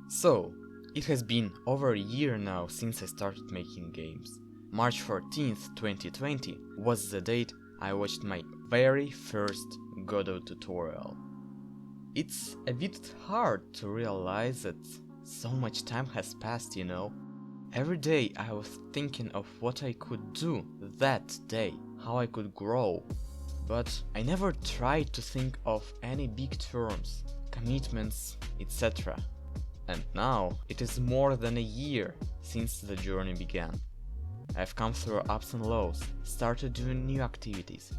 So, it has been over a year now since I started making games. March 14th, 2020 was the date I watched my very first Godot tutorial. It's a bit hard to realize that so much time has passed, you know? Every day I was thinking of what I could do that day, how I could grow. But I never tried to think of any big terms, commitments, etc. And now it is more than a year since the journey began. I've come through ups and lows, started doing new activities,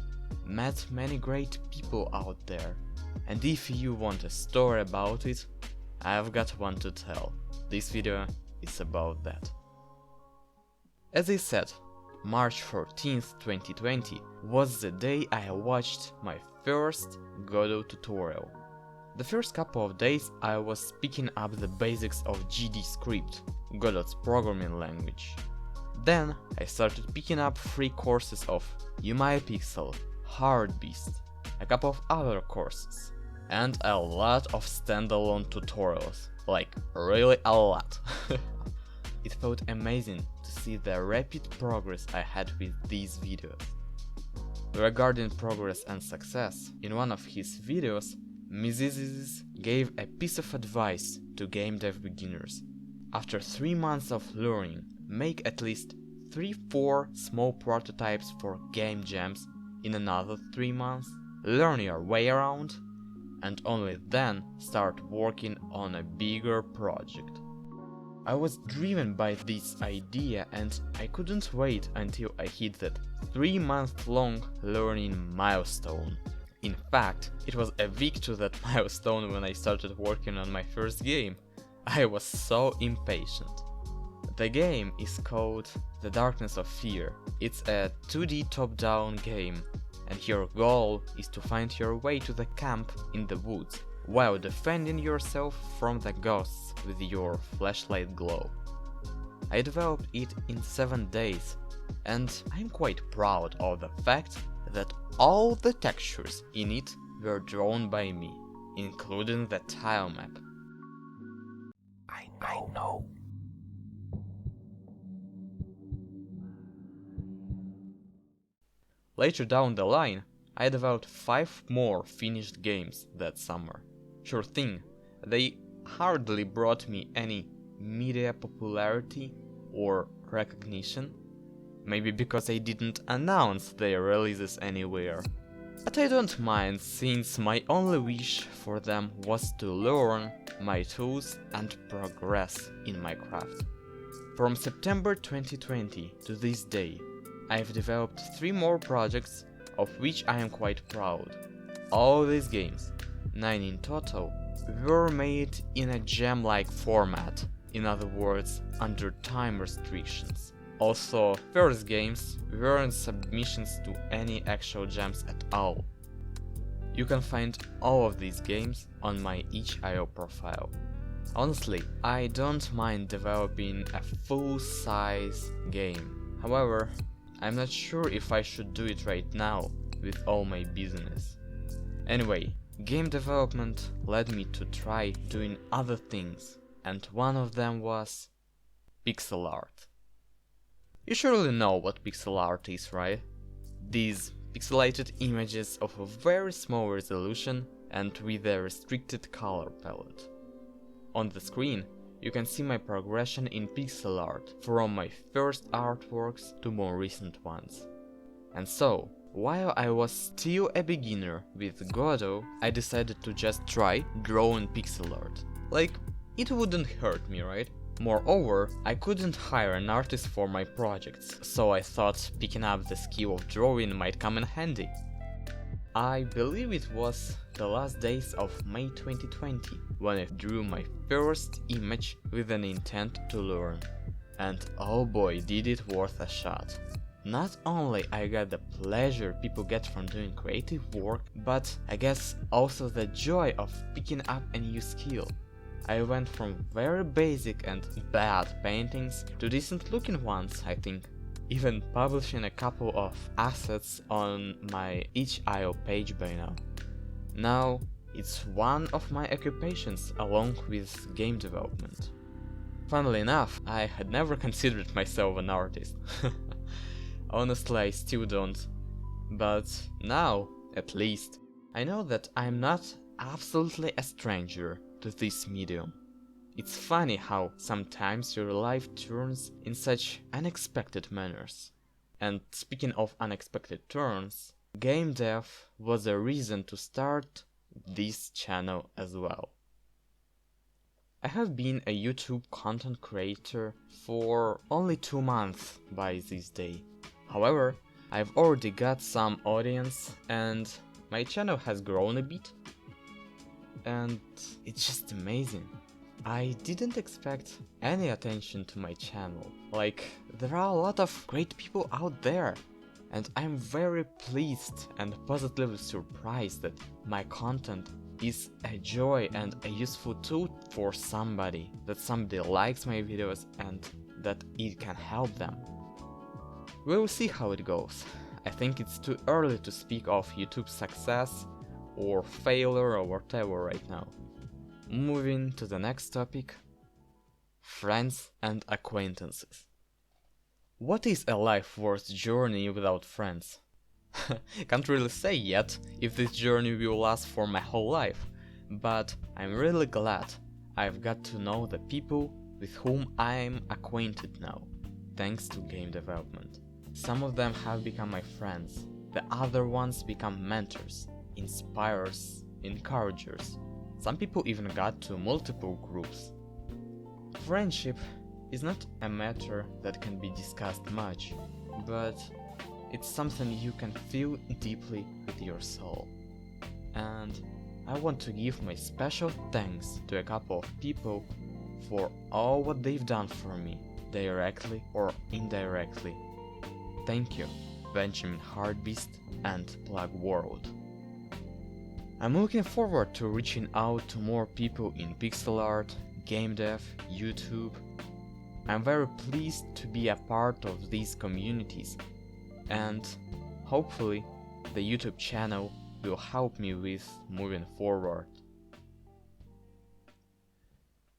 met many great people out there, and if you want a story about it, I've got one to tell. This video is about that. As I said, March 14th, 2020 was the day I watched my first Godot tutorial. The first couple of days I was picking up the basics of GD script, Godot's programming language. Then I started picking up free courses of UMyPixel, Hardbeast, a couple of other courses, and a lot of standalone tutorials, like really a lot. It felt amazing to see the rapid progress I had with these videos. Regarding progress and success, in one of his videos, Mizizis gave a piece of advice to game dev beginners. After 3 months of learning, make at least 3-4 small prototypes for game jams in another 3 months, learn your way around, and only then start working on a bigger project. I was driven by this idea and I couldn't wait until I hit that 3-month-long learning milestone. In fact, it was a week to that milestone when I started working on my first game. I was so impatient. The game is called The Darkness of Fear. It's a 2D top-down game, and your goal is to find your way to the camp in the woods, while defending yourself from the ghosts with your flashlight glow. I developed it in 7 days, and I'm quite proud of the fact that all the textures in it were drawn by me, including the tile map. I know. Later down the line, I developed 5 more finished games that summer. Sure thing, they hardly brought me any media popularity or recognition, maybe because I didn't announce their releases anywhere. But I don't mind, since my only wish for them was to learn my tools and progress in my craft. From September 2020 to this day, I've developed 3 more projects, of which I am quite proud. All these games, 9 in total, were made in a jam-like format, in other words, under time restrictions. Also, first games weren't submissions to any actual jams at all. You can find all of these games on my itch.io profile. Honestly, I don't mind developing a full-size game. However, I'm not sure if I should do it right now with all my business. Anyway, game development led me to try doing other things, and one of them was pixel art. You surely know what pixel art is, right? These pixelated images of a very small resolution and with a restricted color palette. On the screen, you can see my progression in pixel art from my first artworks to more recent ones. And so, while I was still a beginner with Godot, I decided to just try drawing pixel art. Like, it wouldn't hurt me, right? Moreover, I couldn't hire an artist for my projects, so I thought picking up the skill of drawing might come in handy. I believe it was the last days of May 2020 when I drew my first image with an intent to learn. And oh boy, did it worth a shot. Not only I got the pleasure people get from doing creative work, but I guess also the joy of picking up a new skill. I went from very basic and bad paintings to decent looking ones, I think. Even publishing a couple of assets on my itch.io page by now. Now, It's one of my occupations along with game development. Funnily enough, I had never considered myself an artist. Honestly, I still don't. But now, at least, I know that I'm not absolutely a stranger to this medium. It's funny how sometimes your life turns in such unexpected manners. And speaking of unexpected turns, game dev was a reason to start this channel as well. I have been a YouTube content creator for only 2 months by this day. However, I've already got some audience and my channel has grown a bit. And it's just amazing. I didn't expect any attention to my channel. Like, there are a lot of great people out there. And I'm very pleased and positively surprised that my content is a joy and a useful tool for somebody, that somebody likes my videos and that it can help them. We will see how it goes. I think it's too early to speak of YouTube's success or failure or whatever right now. Moving to the next topic, friends and acquaintances. What is a life worth journey without friends? Can't really say yet if this journey will last for my whole life, but I'm really glad I've got to know the people with whom I'm acquainted now, thanks to game development. Some of them have become my friends, the other ones become mentors, inspirers, encouragers. Some people even got to multiple groups. Friendship is not a matter that can be discussed much, but it's something you can feel deeply with your soul. And I want to give my special thanks to a couple of people for all what they've done for me, directly or indirectly. Thank you, Benjamin Heartbeast and Plug World. I'm looking forward to reaching out to more people in pixel art, game dev, YouTube. I'm very pleased to be a part of these communities, and hopefully the YouTube channel will help me with moving forward.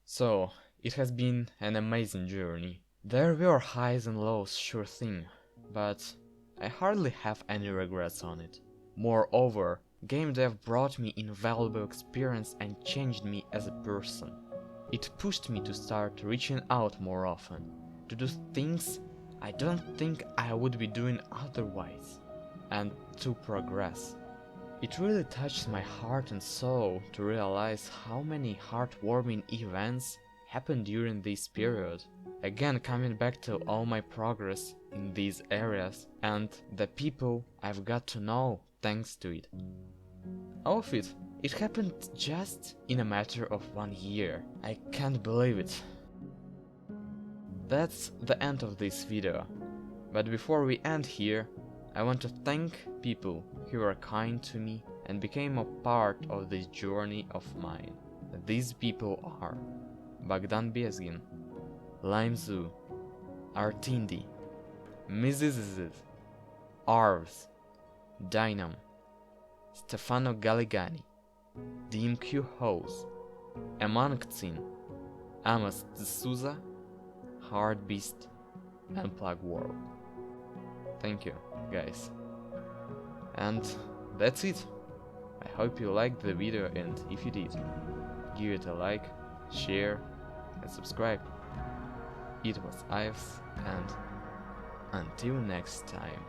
So, it has been an amazing journey. There were highs and lows, sure thing, but I hardly have any regrets on it. Moreover, game dev brought me invaluable experience and changed me as a person. It pushed me to start reaching out more often, to do things I don't think I would be doing otherwise, and to progress. It really touched my heart and soul to realize how many heartwarming events happened during this period. Again, coming back to all my progress in these areas and the people I've got to know thanks to it. All of it happened just in a matter of 1 year. I can't believe it. That's the end of this video. But before we end here, I want to thank people who were kind to me and became a part of this journey of mine. These people are Bogdan Bezgin, Limezoo, Artindi, Mrs. Arvs, Dynam, Stefano Galligani, DMQ Hose, Emankzin, Amos D'Souza, Heartbeast, and Plug World. Thank you, guys. And that's it. I hope you liked the video, and if you did, give it a like, share, and subscribe. It was Ives, and until next time.